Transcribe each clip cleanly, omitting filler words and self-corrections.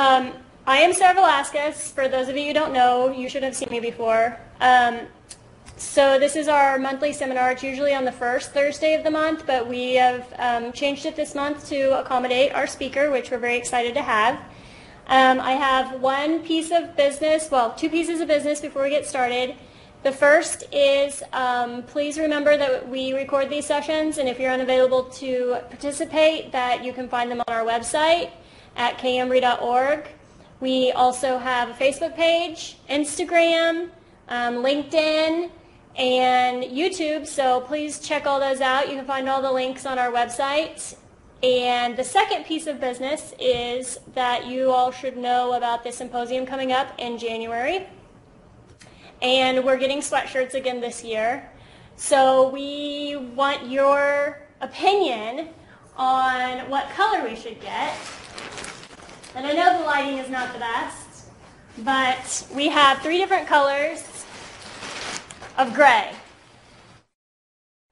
I am Sarah Velasquez. For those of you who don't know, you should have seen me before. So this is our monthly seminar. It's usually on the first Thursday of the month, but we have changed it this month to accommodate our speaker, which we're very excited to have. I have one piece of business, well, two pieces of business before we get started. The first is please remember that we record these sessions, and if you're unavailable to participate, that you can find them on our website at K-INBRE.org. We also have a Facebook page, Instagram, LinkedIn, and YouTube, so please check all those out. You can find all the links on our website. And the second piece of business is that you all should know about the symposium coming up in January. And we're getting sweatshirts again this year. So we want your opinion on what color we should get. And I know the lighting is not the best, but we have 3 different colors of gray.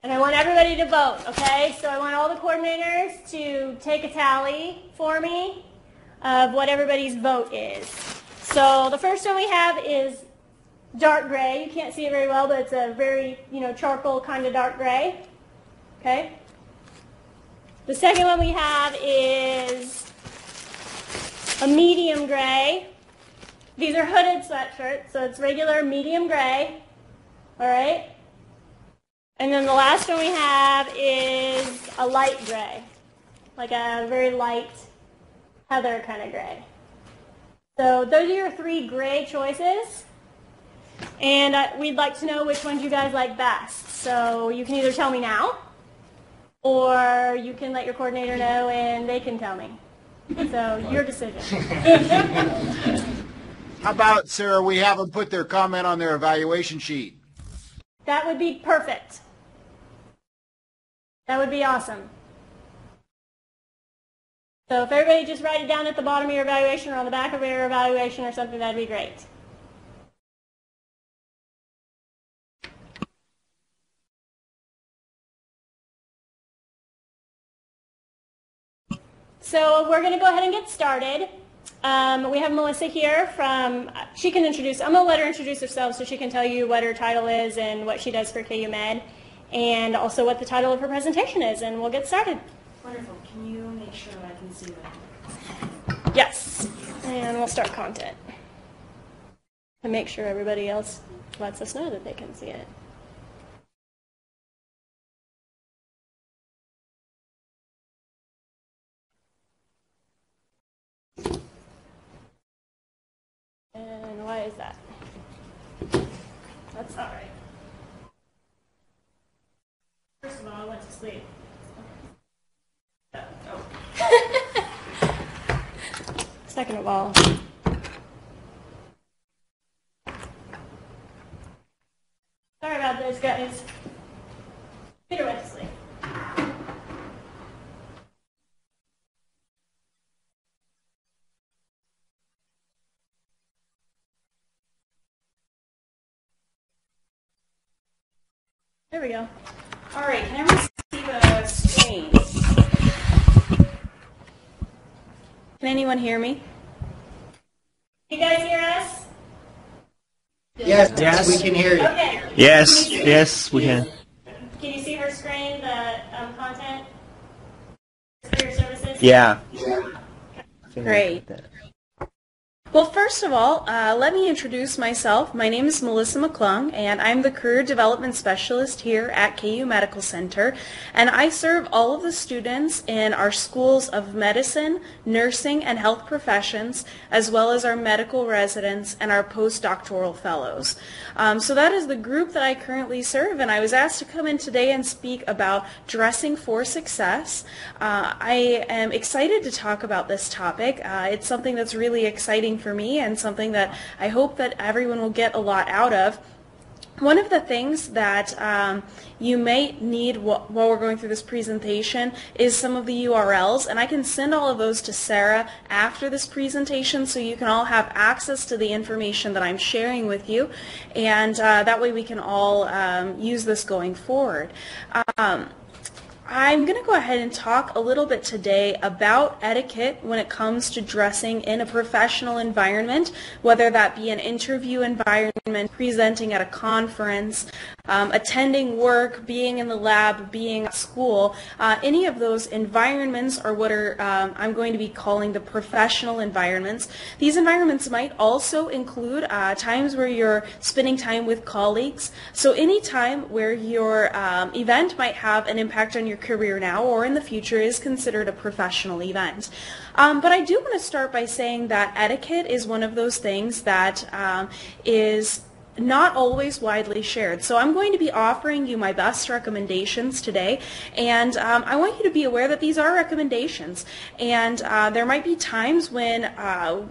And I want everybody to vote, okay? So I want all the coordinators to take a tally for me of what everybody's vote is. So the first one we have is dark gray. You can't see it very well, but it's a very, charcoal kind of dark gray. Okay? The second one we have is a medium gray. These are hooded sweatshirts, so it's regular medium gray. All right? And then the last one we have is a light gray, like a very light heather kind of gray. So those are your 3 gray choices. And we'd like to know which ones you guys like best. So you can either tell me now, or you can let your coordinator know and they can tell me. So your decision. How about, Sarah, we have them put their comment on their evaluation sheet? That would be perfect. That would be awesome. So if everybody just write it down at the bottom of your evaluation or on the back of your evaluation or something, that'd be great. So we're going to go ahead and get started. We have Melissa here she can introduce, I'm going to let her introduce herself so she can tell you what her title is and what she does for KU Med, and also what the title of her presentation is, and we'll get started. Wonderful. Can you make sure I can see that? Yes, and we'll start content. And make sure everybody else lets us know that they can see it. And why is that? That's all right. First of all, I went to sleep. Oh. Second of all, sorry about this, guys. Peter went to sleep. There we go. All right, can everyone see the screen? Can anyone hear me? You guys hear us? Yes, we can hear you. Okay. Yes, we can. Can you see her screen, the content for your services? Yeah. Great. Well, first of all, let me introduce myself. My name is Melissa McClung, and I'm the Career Development Specialist here at KU Medical Center, and I serve all of the students in our schools of medicine, nursing, and health professions, as well as our medical residents and our postdoctoral fellows. So that is the group that I currently serve, and I was asked to come in today and speak about dressing for success. I am excited to talk about this topic. It's something that's really exciting for me and something that I hope that everyone will get a lot out of. One of the things that you may need while we're going through this presentation is some of the URLs, and I can send all of those to Sarah after this presentation so you can all have access to the information that I'm sharing with you, and that way we can all use this going forward. I'm going to go ahead and talk a little bit today about etiquette when it comes to dressing in a professional environment, whether that be an interview environment, presenting at a conference, attending work, being in the lab, being at school. Any of those environments are what I'm going to be calling the professional environments. These environments might also include times where you're spending time with colleagues. So any time where your event might have an impact on your career now or in the future is considered a professional event. But I do want to start by saying that etiquette is one of those things that is not always widely shared. So I'm going to be offering you my best recommendations today, and I want you to be aware that these are recommendations, and there might be times when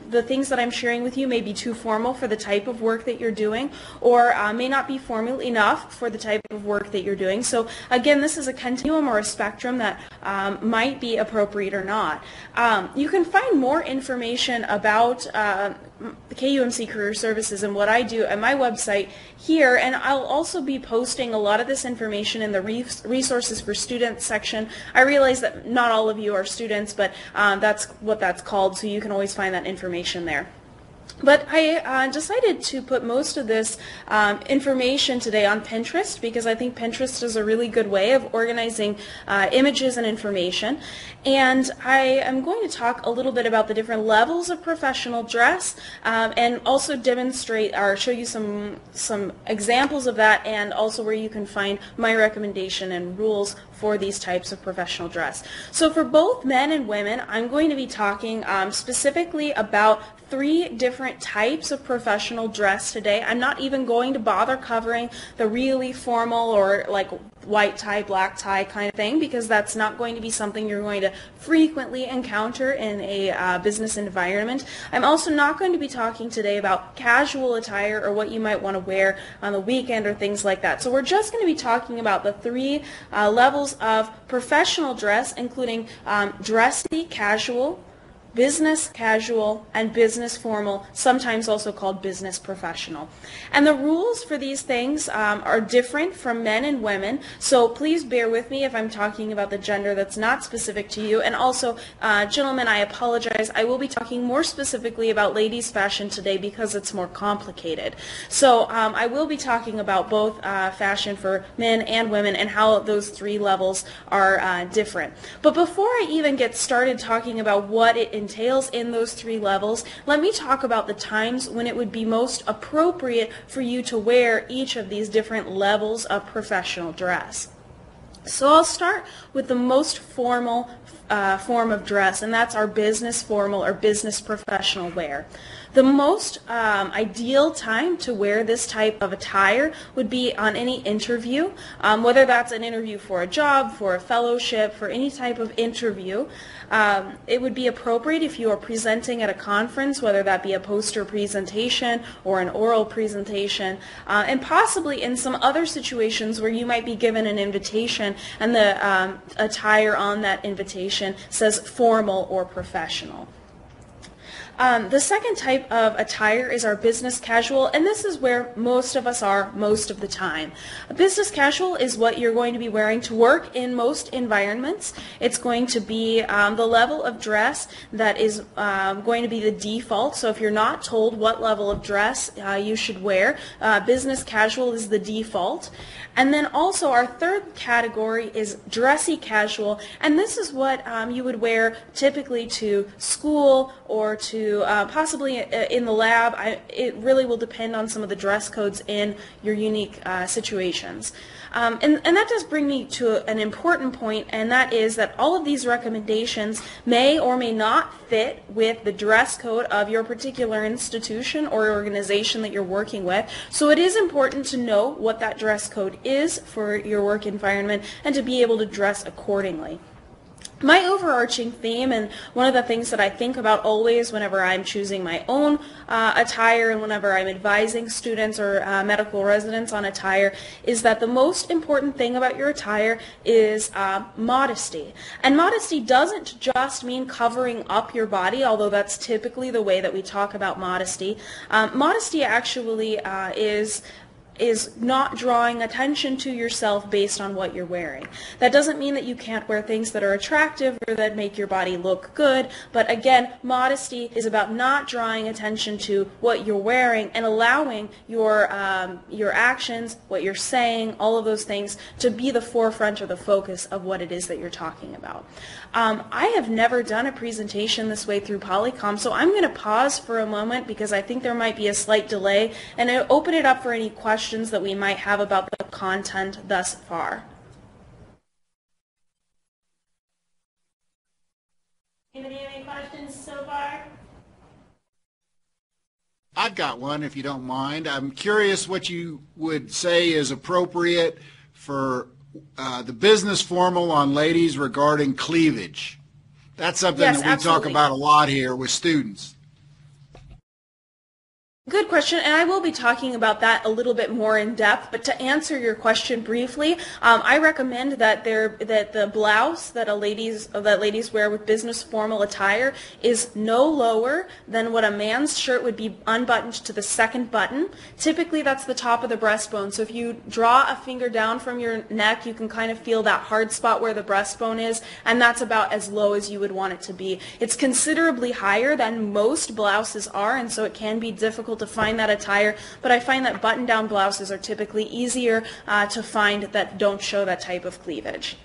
the things that I'm sharing with you may be too formal for the type of work that you're doing, or may not be formal enough for the type of work that you're doing. So again, this is a continuum or a spectrum that might be appropriate or not. You can find more information about the KUMC Career Services and what I do at my website here, and I'll also be posting a lot of this information in the resources for students section. I realize that not all of you are students, but that's what that's called, so you can always find that information there. But I decided to put most of this information today on Pinterest because I think Pinterest is a really good way of organizing images and information. And I am going to talk a little bit about the different levels of professional dress and also demonstrate or show you some examples of that, and also where you can find my recommendation and rules for these types of professional dress. So for both men and women, I'm going to be talking specifically about 3 different types of professional dress today. I'm not even going to bother covering the really formal or like white tie, black tie kind of thing, because that's not going to be something you're going to frequently encounter in a business environment. I'm also not going to be talking today about casual attire or what you might want to wear on the weekend or things like that. So we're just going to be talking about the 3 levels of professional dress, including dressy, casual, business casual, and business formal, sometimes also called business professional. And the rules for these things are different from men and women, so please bear with me if I'm talking about the gender that's not specific to you. And also, gentlemen, I apologize, I will be talking more specifically about ladies' fashion today because it's more complicated. So I will be talking about both fashion for men and women and how those 3 levels are different. But before I even get started talking about what it entails in those 3 levels, let me talk about the times when it would be most appropriate for you to wear each of these different levels of professional dress. So I'll start with the most formal form of dress, and that's our business formal or business professional wear. The most ideal time to wear this type of attire would be on any interview, whether that's an interview for a job, for a fellowship, for any type of interview. It would be appropriate if you are presenting at a conference, whether that be a poster presentation or an oral presentation, and possibly in some other situations where you might be given an invitation and the attire on that invitation says formal or professional. The second type of attire is our business casual, and this is where most of us are most of the time. A business casual is what you're going to be wearing to work in most environments. It's going to be the level of dress that is going to be the default. So if you're not told what level of dress you should wear, business casual is the default. And then also our third category is dressy casual, and this is what you would wear typically to school or to possibly in the lab. It really will depend on some of the dress codes in your unique situations. And that does bring me to an important point, and that is that all of these recommendations may or may not fit with the dress code of your particular institution or organization that you're working with. So it is important to know what that dress code is for your work environment and to be able to dress accordingly. My overarching theme, and one of the things that I think about always whenever I'm choosing my own attire and whenever I'm advising students or medical residents on attire, is that the most important thing about your attire is modesty. And modesty doesn't just mean covering up your body, although that's typically the way that we talk about modesty. Modesty actually is is not drawing attention to yourself based on what you're wearing. That doesn't mean that you can't wear things that are attractive or that make your body look good, but again, modesty is about not drawing attention to what you're wearing and allowing your actions, what you're saying, all of those things to be the forefront or the focus of what it is that you're talking about. I have never done a presentation this way through Polycom, so I'm going to pause for a moment because I think there might be a slight delay, and I'll open it up for any questions that we might have about the content thus far. Anybody have any questions so far? I've got one, if you don't mind. I'm curious what you would say is appropriate for the business formal on ladies regarding cleavage. That's something Yes, that we absolutely. talk about a lot here with students. Good question, and I will be talking about that a little bit more in depth, but to answer your question briefly, I recommend that the blouse that ladies wear with business formal attire is no lower than what a man's shirt would be unbuttoned to the second button. Typically that's the top of the breastbone, so if you draw a finger down from your neck, you can kind of feel that hard spot where the breastbone is, and that's about as low as you would want it to be. It's considerably higher than most blouses are, and so it can be difficult to find that attire, but I find that button-down blouses are typically easier to find that don't show that type of cleavage.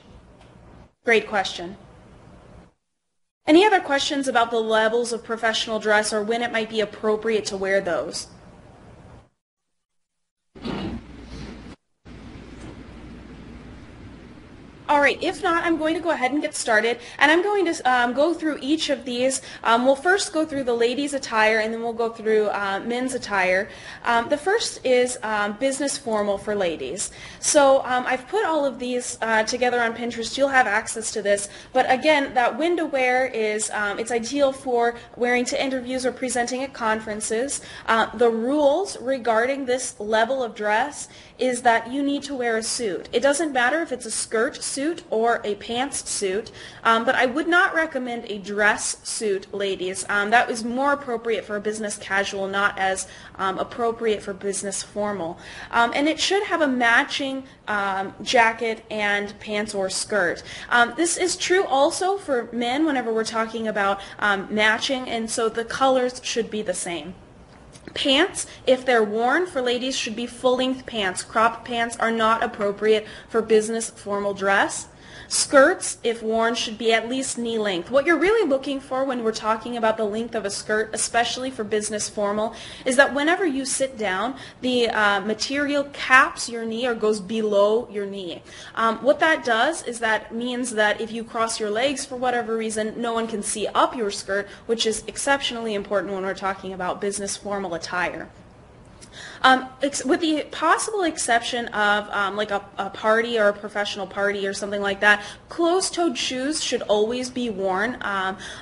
Great question. Any other questions about the levels of professional dress or when it might be appropriate to wear those? All right, if not, I'm going to go ahead and get started, and I'm going to go through each of these. We'll first go through the ladies' attire, and then we'll go through men's attire. The first is business formal for ladies. So I've put all of these together on Pinterest. You'll have access to this, but again, that window wear is it's ideal for wearing to interviews or presenting at conferences. The rules regarding this level of dress is that you need to wear a suit. It doesn't matter if it's a skirt suit or a pants suit, but I would not recommend a dress suit, ladies. That is more appropriate for a business casual, not as appropriate for business formal. And it should have a matching jacket and pants or skirt. This is true also for men whenever we're talking about matching, and so the colors should be the same. Pants, if they're worn for ladies, should be full-length pants. Crop pants are not appropriate for business formal dress. Skirts, if worn, should be at least knee length. What you're really looking for when we're talking about the length of a skirt, especially for business formal, is that whenever you sit down, the material caps your knee or goes below your knee. What that does is that means that if you cross your legs for whatever reason, no one can see up your skirt, which is exceptionally important when we're talking about business formal attire. With the possible exception of like a party or a professional party or something like that, closed-toed shoes should always be worn,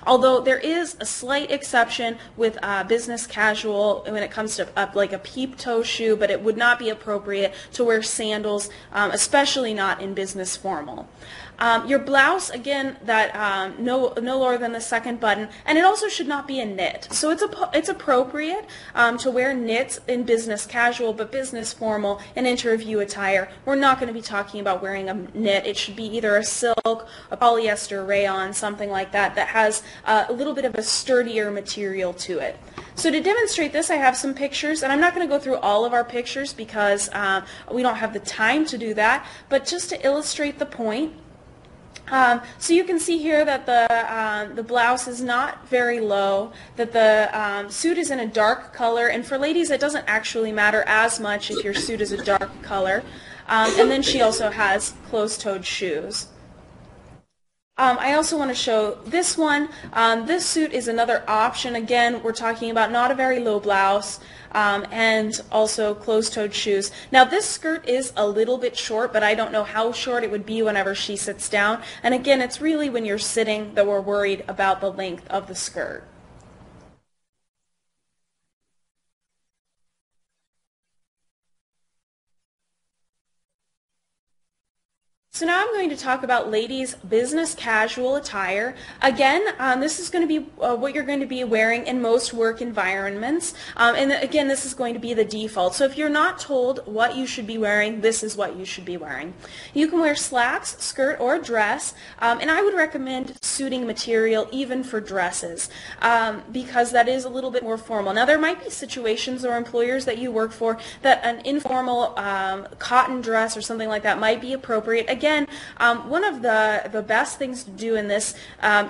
although there is a slight exception with business casual when it comes to like a peep-toe shoe, but it would not be appropriate to wear sandals, especially not in business formal. Your blouse, again, that no lower than the second button, and it also should not be a knit. So it's appropriate to wear knits in business casual, but business formal and interview attire, we're not going to be talking about wearing a knit. It should be either a silk, a polyester, rayon, something like that, that has a little bit of a sturdier material to it. So to demonstrate this, I have some pictures, and I'm not going to go through all of our pictures because we don't have the time to do that, but just to illustrate the point. So you can see here that the blouse is not very low, that the suit is in a dark color, and for ladies it doesn't actually matter as much if your suit is a dark color. And then she also has closed-toed shoes. I also want to show this one. This suit is another option. Again, we're talking about not a very low blouse and also closed-toed shoes. Now this skirt is a little bit short, but I don't know how short it would be whenever she sits down. And again, it's really when you're sitting that we're worried about the length of the skirt. So now I'm going to talk about ladies' business casual attire. Again, this is going to be what you're going to be wearing in most work environments. And again, this is going to be the default. So if you're not told what you should be wearing, this is what you should be wearing. You can wear slacks, skirt, or dress. And I would recommend suiting material even for dresses because that is a little bit more formal. Now, there might be situations or employers that you work for that an informal cotton dress or something like that might be appropriate. Again, one of the best things to do in this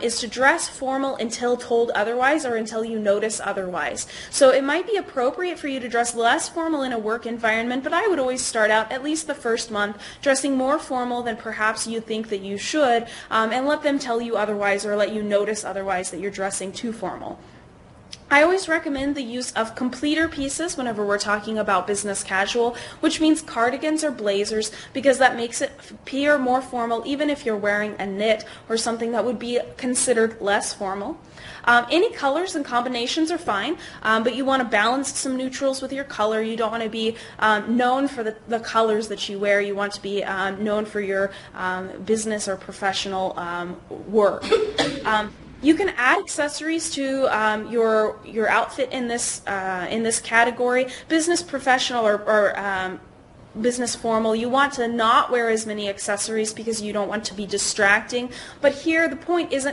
is to dress formal until told otherwise or until you notice otherwise. So it might be appropriate for you to dress less formal in a work environment, but I would always start out, at least the first month, dressing more formal than perhaps you think that you should, and let them tell you otherwise or let you notice otherwise that you're dressing too formal. I always recommend the use of completer pieces whenever we're talking about business casual, which means cardigans or blazers, because that makes it appear more formal even if you're wearing a knit or something that would be considered less formal. Any colors and combinations are fine, but you want to balance some neutrals with your color. You don't want to be known for the colors that you wear. You want to be known for your business or professional work. You can add accessories to your outfit in this category. Business professional or business formal, you want to not wear as many accessories because you don't want to be distracting. But here the point is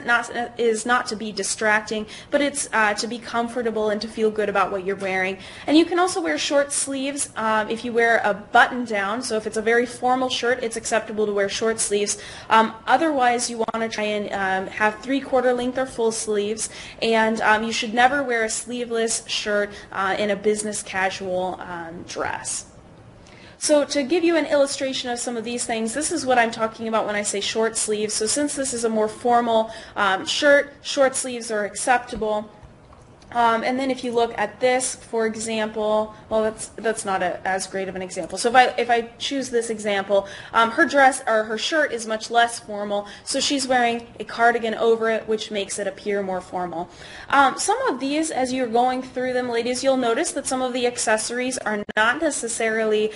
not to be distracting, but it's to be comfortable and to feel good about what you're wearing. And you can also wear short sleeves if you wear a button down. So if it's a very formal shirt, it's acceptable to wear short sleeves. Otherwise, you want to try and have 3/4 length or full sleeves. And you should never wear a sleeveless shirt in a business casual dress. So to give you an illustration of some of these things, this is what I'm talking about when I say short sleeves. So since this is a more formal shirt, short sleeves are acceptable. And then if you look at this, for example, well, that's not as great of an example. So if I choose this example, her dress or her shirt is much less formal, so she's wearing a cardigan over it, which makes it appear more formal. Some of these, as you're going through them, ladies, you'll notice that some of the accessories are not necessarily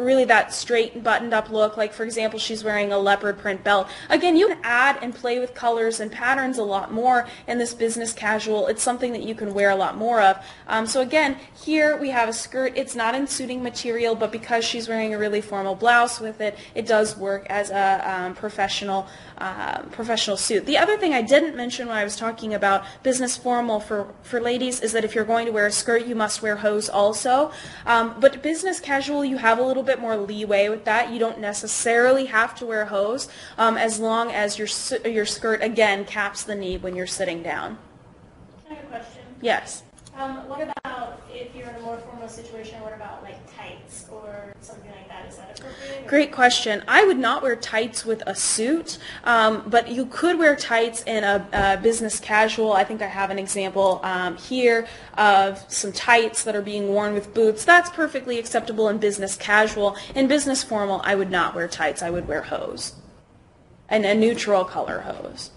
really that straight buttoned up look. Like, for example, she's wearing a leopard print belt. Again, you can add and play with colors and patterns a lot more in this business casual. It's something that you can wear a lot more of. So again, here we have a skirt. It's not in suiting material, but because she's wearing a really formal blouse with it, it does work as a professional suit. The other thing I didn't mention when I was talking about business formal for ladies is that if you're going to wear a skirt, you must wear hose also. But business casual, you have a little bit more leeway with that. You don't necessarily have to wear hose as long as your skirt, again, caps the knee when you're sitting down. I have a question. Yes. What about if you're in a more formal situation? What about like tights or something like that? Is that appropriate? Great question. I would not wear tights with a suit, but you could wear tights in a business casual. I think I have an example here of some tights that are being worn with boots. That's perfectly acceptable in business casual. In business formal, I would not wear tights. I would wear hose, and a neutral color hose.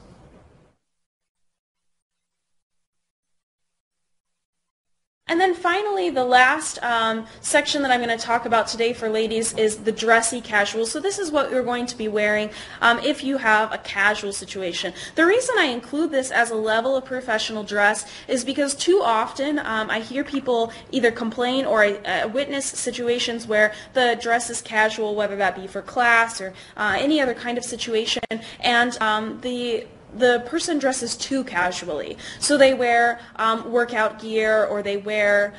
And then finally, the last section that I'm going to talk about today for ladies is the dressy casual. So this is what you're going to be wearing if you have a casual situation. The reason I include this as a level of professional dress is because too often I hear people either complain or I witness situations where the dress is casual, whether that be for class or any other kind of situation, and the person dresses too casually. So they wear workout gear, or they wear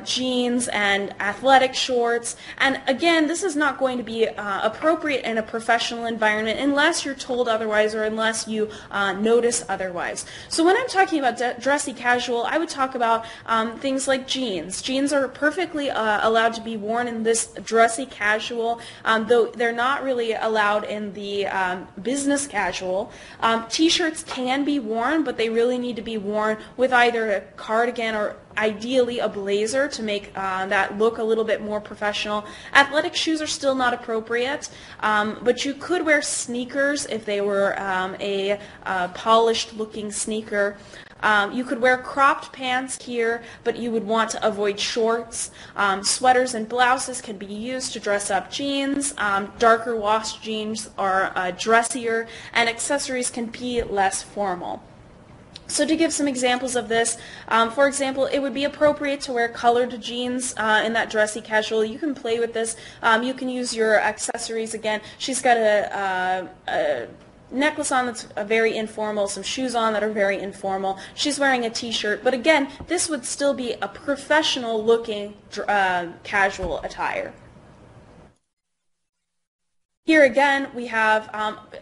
jeans and athletic shorts. And again, this is not going to be appropriate in a professional environment unless you're told otherwise or unless you notice otherwise. So when I'm talking about dressy casual, I would talk about things like jeans. Jeans are perfectly allowed to be worn in this dressy casual, though they're not really allowed in the business casual. T-shirts can be worn, but they really need to be worn with either a cardigan or ideally a blazer to make that look a little bit more professional. Athletic shoes are still not appropriate, but you could wear sneakers if they were a polished looking sneaker. You could wear cropped pants here, but you would want to avoid shorts. Sweaters and blouses can be used to dress up jeans. Darker washed jeans are dressier, and accessories can be less formal. So to give some examples of this, for example, it would be appropriate to wear colored jeans in that dressy casual. You can play with this. You can use your accessories. Again, she's got a necklace on that's very informal, some shoes on that are very informal. She's wearing a t-shirt, but again, this would still be a professional looking casual attire. Here again, we have,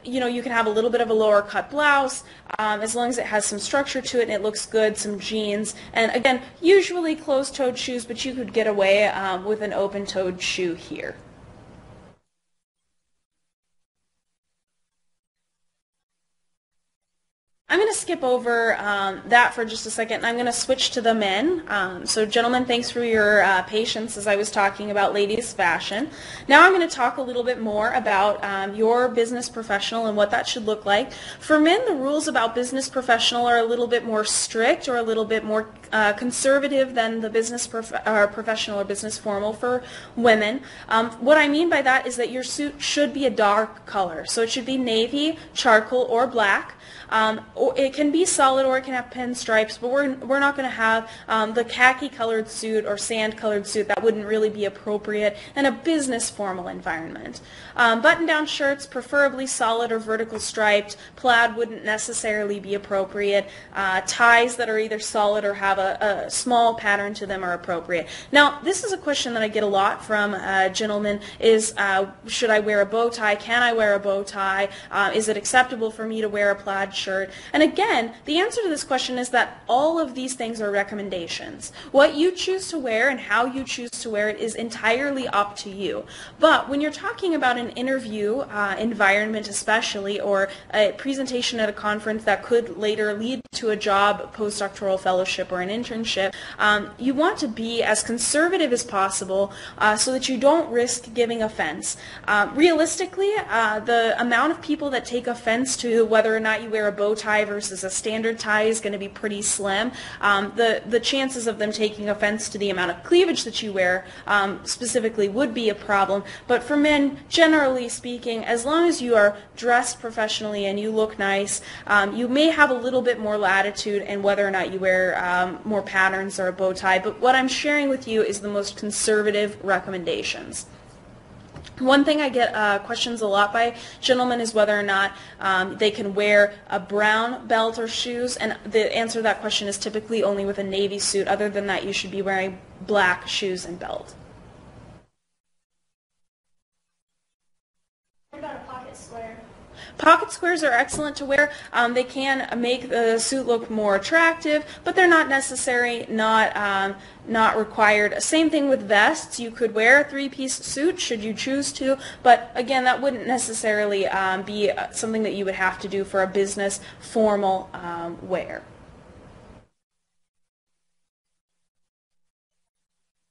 you can have a little bit of a lower cut blouse, as long as it has some structure to it and it looks good, some jeans, and again, usually closed-toed shoes, but you could get away with an open-toed shoe here. I'm going to skip over that for just a second, and I'm going to switch to the men. So gentlemen, thanks for your patience as I was talking about ladies' fashion. Now I'm going to talk a little bit more about your business professional and what that should look like. For men, the rules about business professional are a little bit more strict or a little bit more conservative than the business professional or business formal for women. What I mean by that is that your suit should be a dark color. So it should be navy, charcoal, or black. It can be solid or it can have pinstripes, but we're not going to have the khaki-colored suit or sand-colored suit. That wouldn't really be appropriate in a business formal environment. Button-down shirts, preferably solid or vertical striped. Plaid wouldn't necessarily be appropriate. Ties that are either solid or have a small pattern to them are appropriate. Now, this is a question that I get a lot from gentlemen is, should I wear a bow tie? Can I wear a bow tie? Is it acceptable for me to wear a plaid shirt? And again, the answer to this question is that all of these things are recommendations. What you choose to wear and how you choose to wear it is entirely up to you. But when you're talking about an interview environment especially, or a presentation at a conference that could later lead to a job, postdoctoral fellowship, or an internship, you want to be as conservative as possible so that you don't risk giving offense. Realistically, the amount of people that take offense to whether or not you wear a bow tie versus a standard tie is going to be pretty slim. The chances of them taking offense to the amount of cleavage that you wear specifically would be a problem. But for men, generally speaking, as long as you are dressed professionally and you look nice, you may have a little bit more latitude in whether or not you wear more patterns or a bow tie. But what I'm sharing with you is the most conservative recommendations. One thing I get questions a lot by gentlemen is whether or not they can wear a brown belt or shoes, and the answer to that question is typically only with a navy suit. Other than that, you should be wearing black shoes and belt. What about a pocket square? Pocket squares are excellent to wear. They can make the suit look more attractive, but they're not necessary, not required. Same thing with vests. You could wear a three-piece suit should you choose to, but again, that wouldn't necessarily be something that you would have to do for a business formal wear.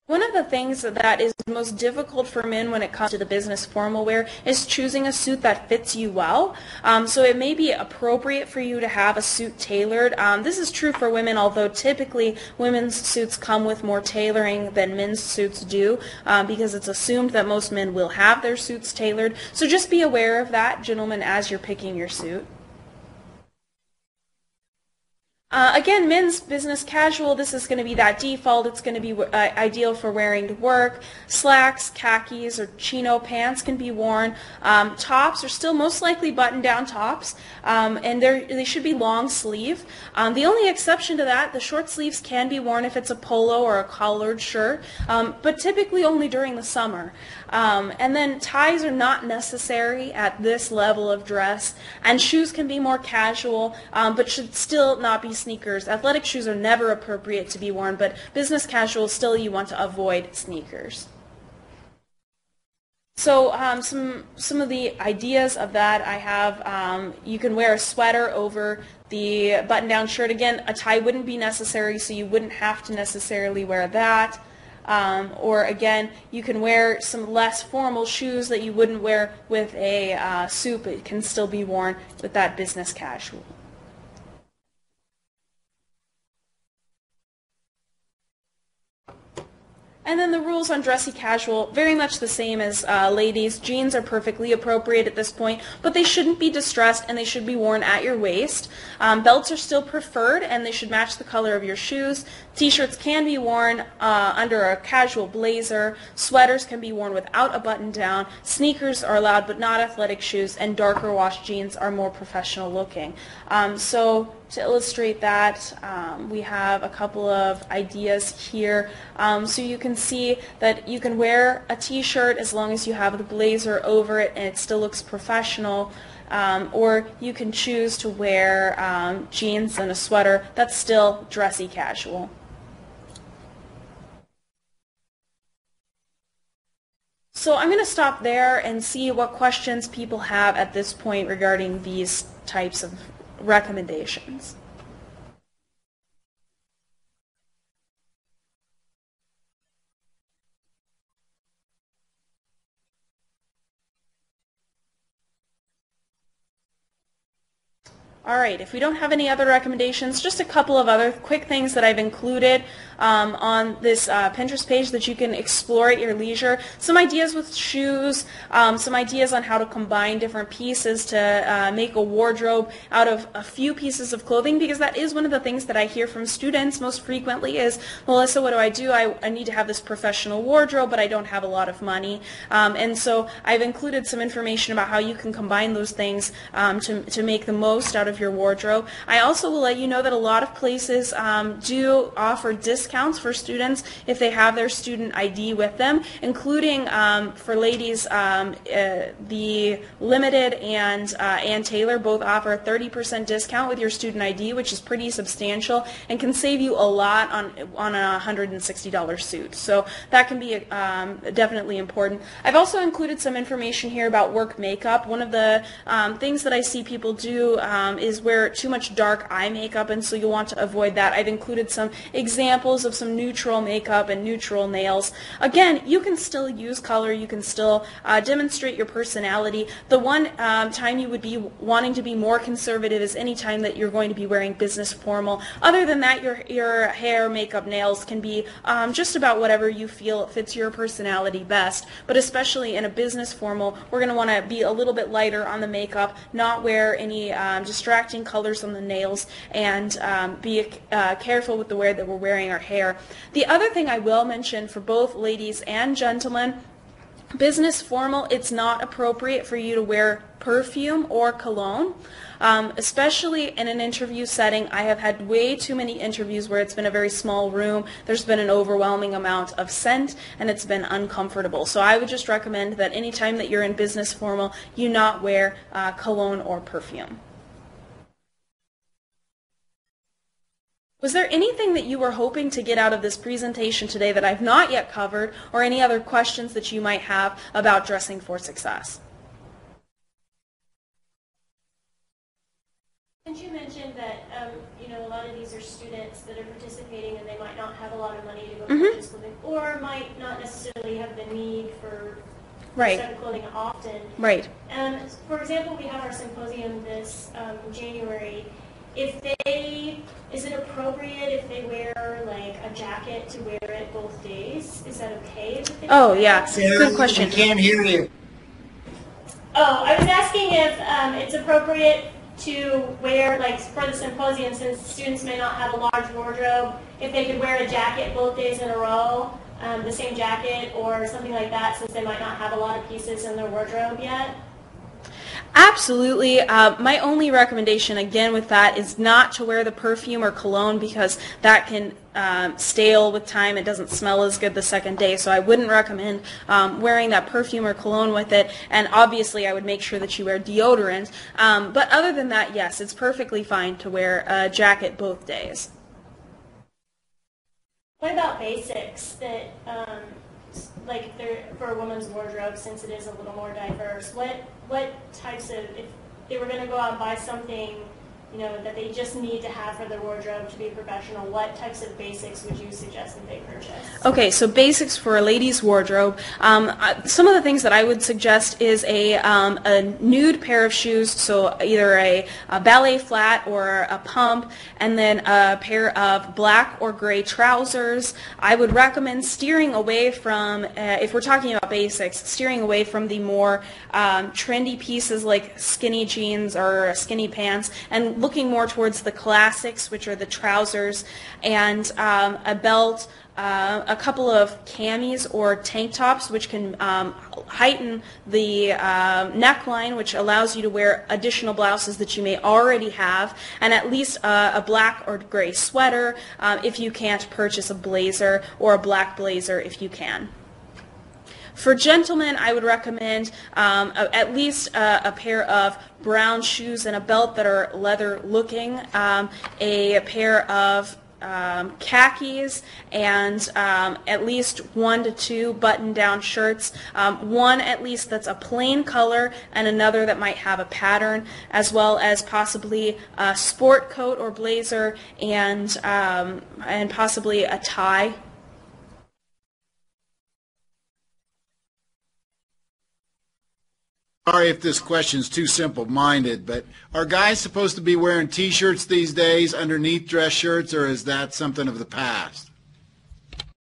One of the things that is most difficult for men when it comes to the business formal wear is choosing a suit that fits you well. So it may be appropriate for you to have a suit tailored. This is true for women, although typically women's suits come with more tailoring than men's suits do, because it's assumed that most men will have their suits tailored. So just be aware of that, gentlemen, as you're picking your suit. Again, men's business casual, this is going to be that default. It's going to be ideal for wearing to work. Slacks, khakis, or chino pants can be worn. Tops are still most likely button-down tops, and they should be long sleeve. The only exception to that, the short sleeves can be worn if it's a polo or a collared shirt, but typically only during the summer. And then ties are not necessary at this level of dress, and shoes can be more casual, but should still not be sneakers. Athletic shoes are never appropriate to be worn, but business casual, still you want to avoid sneakers. So some of the ideas of that I have, you can wear a sweater over the button-down shirt. Again, a tie wouldn't be necessary, so you wouldn't have to necessarily wear that. Or again, you can wear some less formal shoes that you wouldn't wear with a suit, but it can still be worn with that business casual. And then the rules on dressy casual, very much the same as ladies. Jeans are perfectly appropriate at this point, but they shouldn't be distressed and they should be worn at your waist. Belts are still preferred and they should match the color of your shoes. T-shirts can be worn under a casual blazer. Sweaters can be worn without a button down. Sneakers are allowed but not athletic shoes, and darker wash jeans are more professional looking. So to illustrate that, we have a couple of ideas here. So you can see that you can wear a t-shirt as long as you have the blazer over it and it still looks professional. Or you can choose to wear jeans and a sweater. That's still dressy casual. So I'm going to stop there and see what questions people have at this point regarding these types of recommendations. All right, if we don't have any other recommendations, just a couple of other quick things that I've included on this Pinterest page that you can explore at your leisure. Some ideas with shoes, some ideas on how to combine different pieces to make a wardrobe out of a few pieces of clothing, because that is one of the things that I hear from students most frequently is, Melissa, what do? I need to have this professional wardrobe, but I don't have a lot of money. And so I've included some information about how you can combine those things to make the most out of your wardrobe. I also will let you know that a lot of places do offer discounts for students if they have their student ID with them, including for ladies, the Limited and Ann Taylor both offer a 30% discount with your student ID, which is pretty substantial and can save you a lot on a $160 suit. So that can be definitely important. I've also included some information here about work makeup. One of the things that I see people do is wear too much dark eye makeup, and so you'll want to avoid that. I've included some examples of some neutral makeup and neutral nails. Again, you can still use color, you can still demonstrate your personality. The one time you would be wanting to be more conservative is any time that you're going to be wearing business formal. Other than that, your hair, makeup, nails can be just about whatever you feel fits your personality best, but especially in a business formal, we're going to want to be a little bit lighter on the makeup, not wear any distracting colors on the nails, and be careful with the way that we're wearing our hair. The other thing I will mention for both ladies and gentlemen, business formal, it's not appropriate for you to wear perfume or cologne. Especially in an interview setting. I have had way too many interviews where it's been a very small room, there's been an overwhelming amount of scent, and it's been uncomfortable. So I would just recommend that anytime that you're in business formal, you not wear cologne or perfume. Was there anything that you were hoping to get out of this presentation today that I've not yet covered, or any other questions that you might have about dressing for success? Since you mentioned that a lot of these are students that are participating and they might not have a lot of money to go purchase clothing, or might not necessarily have the need for certain clothing often. Right. For example, we have our symposium this January. Is it appropriate if they wear like a jacket to wear it both days? Is that okay? Oh yeah, good question. I can't hear you. Oh, I was asking if it's appropriate to wear, like for the symposium, since students may not have a large wardrobe, if they could wear a jacket both days in a row, the same jacket or something like that, since they might not have a lot of pieces in their wardrobe yet? Absolutely. My only recommendation, again, with that is not to wear the perfume or cologne, because that can stale with time. It doesn't smell as good the second day, so I wouldn't recommend wearing that perfume or cologne with it. And obviously, I would make sure that you wear deodorant. But other than that, yes, it's perfectly fine to wear a jacket both days. What about basics that, like if they're for a woman's wardrobe, since it is a little more diverse? What types of, if they were going to go out and buy something that they just need to have for their wardrobe to be professional, what types of basics would you suggest that they purchase? Okay, so basics for a lady's wardrobe. Some of the things that I would suggest is a nude pair of shoes, so either a ballet flat or a pump, and then a pair of black or gray trousers. I would recommend steering away from, if we're talking about basics, steering away from the more trendy pieces like skinny jeans or skinny pants, and looking more towards the classics, which are the trousers, and a belt, a couple of camis or tank tops, which can heighten the neckline, which allows you to wear additional blouses that you may already have, and at least a black or gray sweater if you can't purchase a blazer, or a black blazer if you can. For gentlemen, I would recommend at least a pair of brown shoes and a belt that are leather looking, a pair of khakis, and at least 1 to 2 button-down shirts, one at least that's a plain color and another that might have a pattern, as well as possibly a sport coat or blazer, and possibly a tie. Sorry if this question's too simple-minded, but are guys supposed to be wearing T-shirts these days underneath dress shirts, or is that something of the past?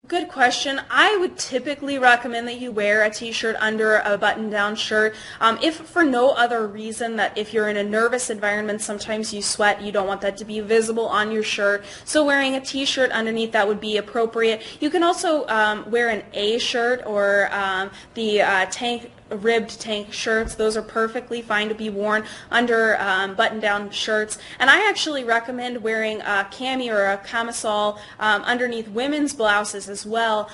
Good question. I would typically recommend that you wear a t-shirt under a button-down shirt. If for no other reason, that if you're in a nervous environment, sometimes you sweat, you don't want that to be visible on your shirt. So wearing a t-shirt underneath that would be appropriate. You can also wear an A shirt or the ribbed tank shirts. Those are perfectly fine to be worn under button-down shirts. And I actually recommend wearing a cami or a camisole underneath women's blouses as well,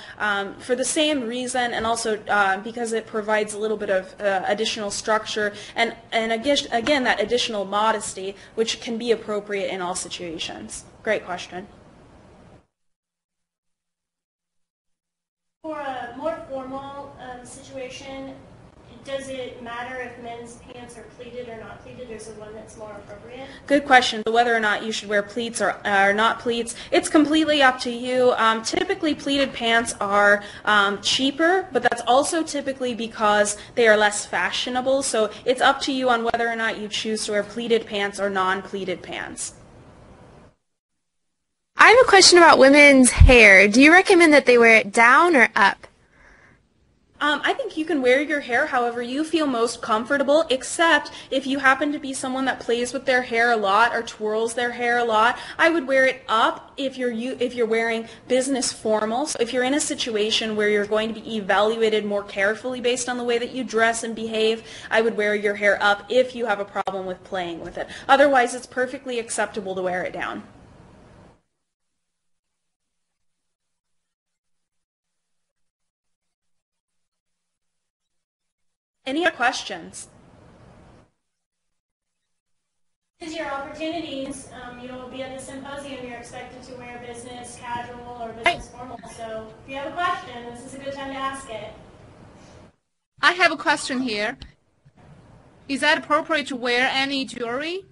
for the same reason, and also because it provides a little bit of additional structure and again that additional modesty, which can be appropriate in all situations. Great question. For a more formal situation, does it matter if men's pants are pleated or not pleated? Is there one that's more appropriate? Good question. Whether or not you should wear pleats or not pleats, it's completely up to you. Typically, pleated pants are cheaper, but that's also typically because they are less fashionable. So it's up to you on whether or not you choose to wear pleated pants or non-pleated pants. I have a question about women's hair. Do you recommend that they wear it down or up? I think you can wear your hair however you feel most comfortable, except if you happen to be someone that plays with their hair a lot or twirls their hair a lot. I would wear it up if you're wearing business formal. So if you're in a situation where you're going to be evaluated more carefully based on the way that you dress and behave, I would wear your hair up if you have a problem with playing with it. Otherwise, it's perfectly acceptable to wear it down. Any other questions? This is your opportunities. You'll be at the symposium. You're expected to wear business casual or business formal. So if you have a question, this is a good time to ask it. I have a question here. Is that appropriate to wear any jewelry?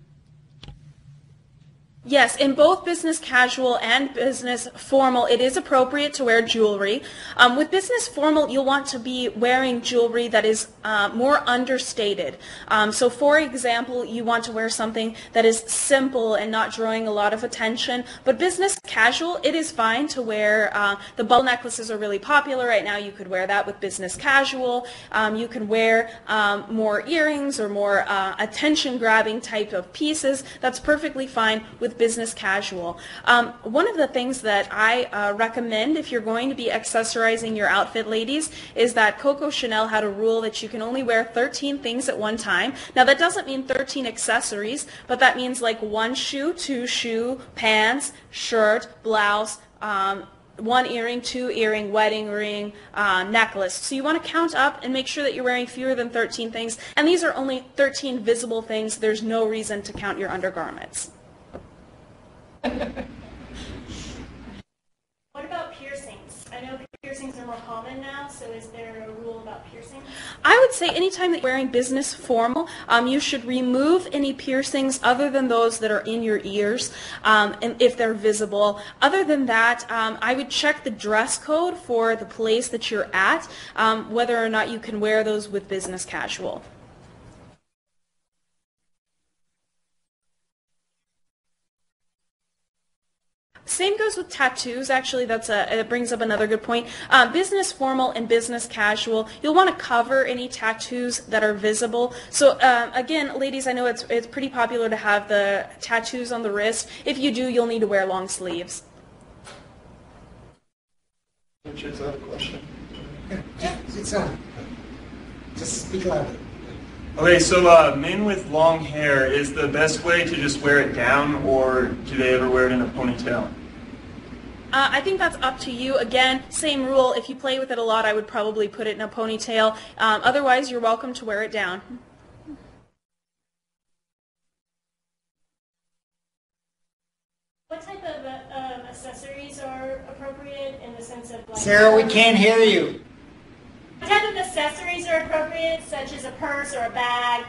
Yes, in both business casual and business formal, it is appropriate to wear jewelry. With business formal, you'll want to be wearing jewelry that is more understated. So for example, you want to wear something that is simple and not drawing a lot of attention. But business casual, it is fine to wear, the ball necklaces are really popular right now. You could wear that with business casual. You can wear more earrings or more attention-grabbing type of pieces. That's perfectly fine with business casual. One of the things that I recommend if you're going to be accessorizing your outfit, ladies, is that Coco Chanel had a rule that you can only wear 13 things at one time. Now that doesn't mean 13 accessories, but that means like 1 shoe, 2 shoe, pants, shirt, blouse, 1 earring, 2 earring, wedding ring, necklace. So you want to count up and make sure that you're wearing fewer than 13 things. And these are only 13 visible things. There's no reason to count your undergarments. What about piercings? I know piercings are more common now, so is there a rule about piercings? I would say anytime that you're wearing business formal, you should remove any piercings other than those that are in your ears, and if they're visible. Other than that, I would check the dress code for the place that you're at, whether or not you can wear those with business casual. Same goes with tattoos. Actually, it brings up another good point. Business formal and business casual, you'll want to cover any tattoos that are visible. So again, ladies, I know it's pretty popular to have the tattoos on the wrist. If you do, you'll need to wear long sleeves. Richard's have a question. Just speak louder. Okay, so men with long hair, is the best way to just wear it down, or do they ever wear it in a ponytail? I think that's up to you. Again, same rule. If you play with it a lot, I would probably put it in a ponytail. Otherwise, you're welcome to wear it down. What type of accessories are appropriate in the sense of like... Sarah, we can't hear you. What type of accessories are appropriate, such as a purse or a bag?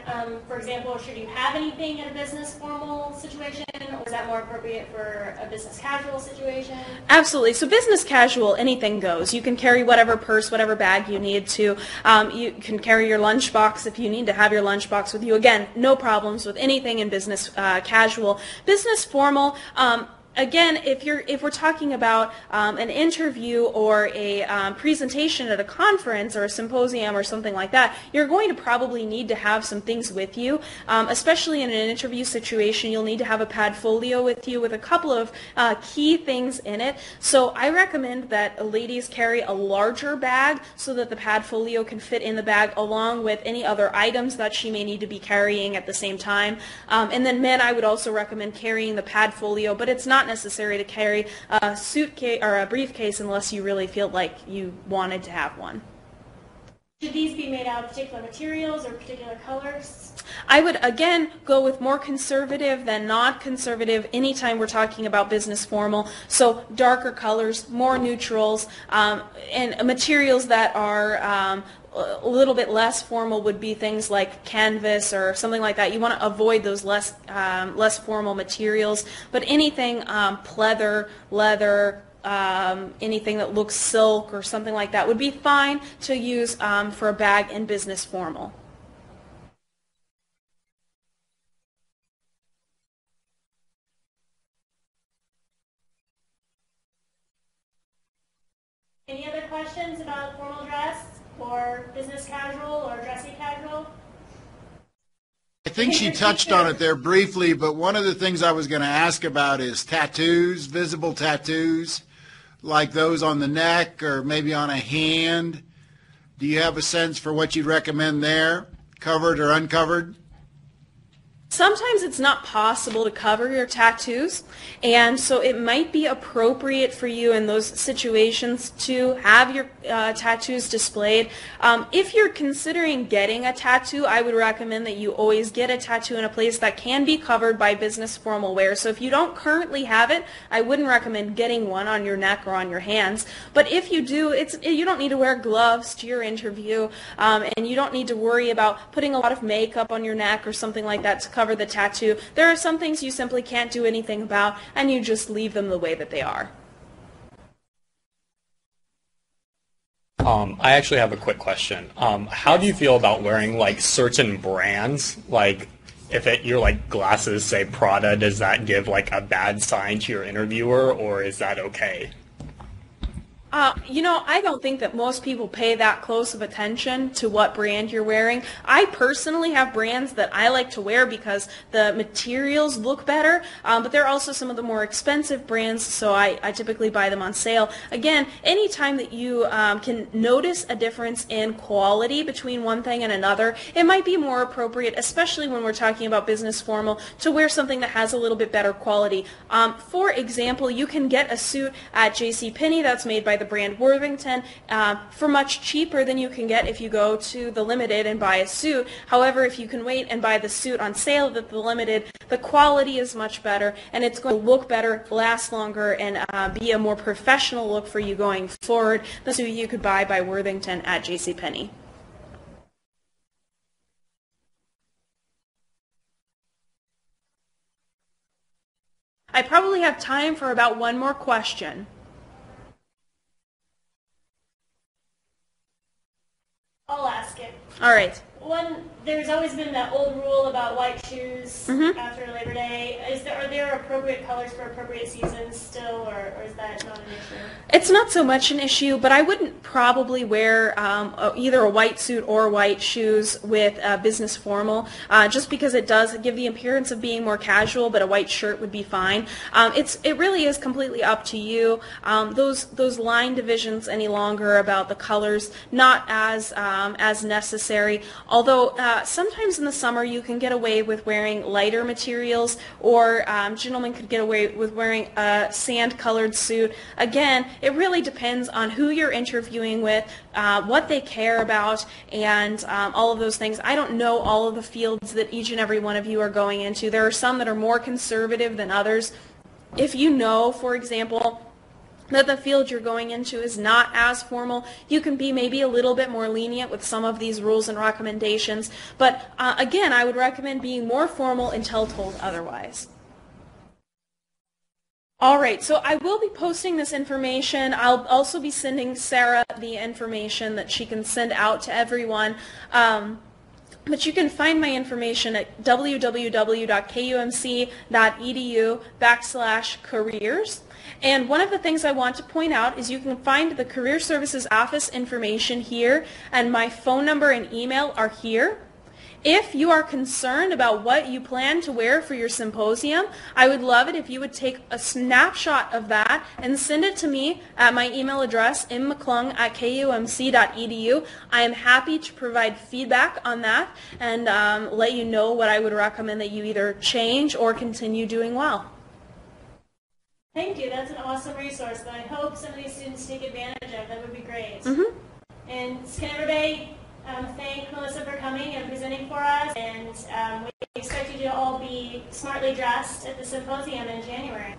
For example, should you have anything in a business formal situation, or is that more appropriate for a business casual situation? Absolutely. So business casual, anything goes. You can carry whatever purse, whatever bag you need to. You can carry your lunchbox if you need to have your lunchbox with you. Again, no problems with anything in business casual. Business formal, again, if we're talking about an interview or a presentation at a conference or a symposium or something like that, you're going to probably need to have some things with you. Especially in an interview situation, you'll need to have a padfolio with you with a couple of key things in it. So I recommend that ladies carry a larger bag so that the padfolio can fit in the bag along with any other items that she may need to be carrying at the same time. And then men, I would also recommend carrying the padfolio, but it's not necessary to carry a suitcase or a briefcase unless you really feel like you wanted to have one. Should these be made out of particular materials or particular colors? I would, again, go with more conservative than not conservative anytime we're talking about business formal. So darker colors, more neutrals, and materials that are a little bit less formal would be things like canvas or something like that. You want to avoid those less formal materials, but anything pleather, leather, anything that looks silk or something like that would be fine to use for a bag in business formal. Any other questions about formal dress or business casual or dressy casual? I think she touched on it there briefly, but one of the things I was going to ask about is tattoos, visible tattoos, like those on the neck or maybe on a hand. Do you have a sense for what you'd recommend there, covered or uncovered? Sometimes it's not possible to cover your tattoos, and so it might be appropriate for you in those situations to have your tattoos displayed. If you're considering getting a tattoo, I would recommend that you always get a tattoo in a place that can be covered by business formal wear. So if you don't currently have it, I wouldn't recommend getting one on your neck or on your hands. But if you do, you don't need to wear gloves to your interview, and you don't need to worry about putting a lot of makeup on your neck or something like that to cover the tattoo. There are some things you simply can't do anything about, and you just leave them the way that they are. I actually have a quick question. How do you feel about wearing like certain brands? Like if your like glasses say Prada, does that give like a bad sign to your interviewer, or is that okay? I don't think that most people pay that close of attention to what brand you're wearing. I personally have brands that I like to wear because the materials look better, but there are also some of the more expensive brands, so I typically buy them on sale. Again, anytime that you can notice a difference in quality between one thing and another, it might be more appropriate, especially when we're talking about business formal, to wear something that has a little bit better quality. For example, you can get a suit at JCPenney that's made by the brand Worthington for much cheaper than you can get if you go to the Limited and buy a suit. However, if you can wait and buy the suit on sale at the Limited, the quality is much better, and it's going to look better, last longer, and be a more professional look for you going forward. The suit you could buy by Worthington at JCPenney. I probably have time for about one more question. I'll ask it. All right. There's always been that old rule about white shoes after Labor Day. Are there appropriate colors for appropriate seasons still, or is that not an issue? It's not so much an issue, but I wouldn't probably wear either a white suit or white shoes with business formal, just because it does give the appearance of being more casual, but a white shirt would be fine. It really is completely up to you. Those line divisions any longer about the colors, not as necessary. Although sometimes in the summer you can get away with wearing lighter materials, or gentlemen could get away with wearing a sand-colored suit. Again, it really depends on who you're interviewing with, what they care about, and all of those things. I don't know all of the fields that each and every one of you are going into. There are some that are more conservative than others. If you know, for example, that the field you're going into is not as formal, you can be maybe a little bit more lenient with some of these rules and recommendations. But again, I would recommend being more formal until told otherwise. All right, so I will be posting this information. I'll also be sending Sarah the information that she can send out to everyone. But you can find my information at www.kumc.edu/careers. And one of the things I want to point out is you can find the Career Services Office information here, and my phone number and email are here. If you are concerned about what you plan to wear for your symposium, I would love it if you would take a snapshot of that and send it to me at my email address, mmclung@kumc.edu. I am happy to provide feedback on that and let you know what I would recommend that you either change or continue doing well. Thank you. That's an awesome resource that I hope some of these students take advantage of. That would be great. And can everybody thank Melissa for coming and presenting for us, and we expect you to all be smartly dressed at the symposium in January.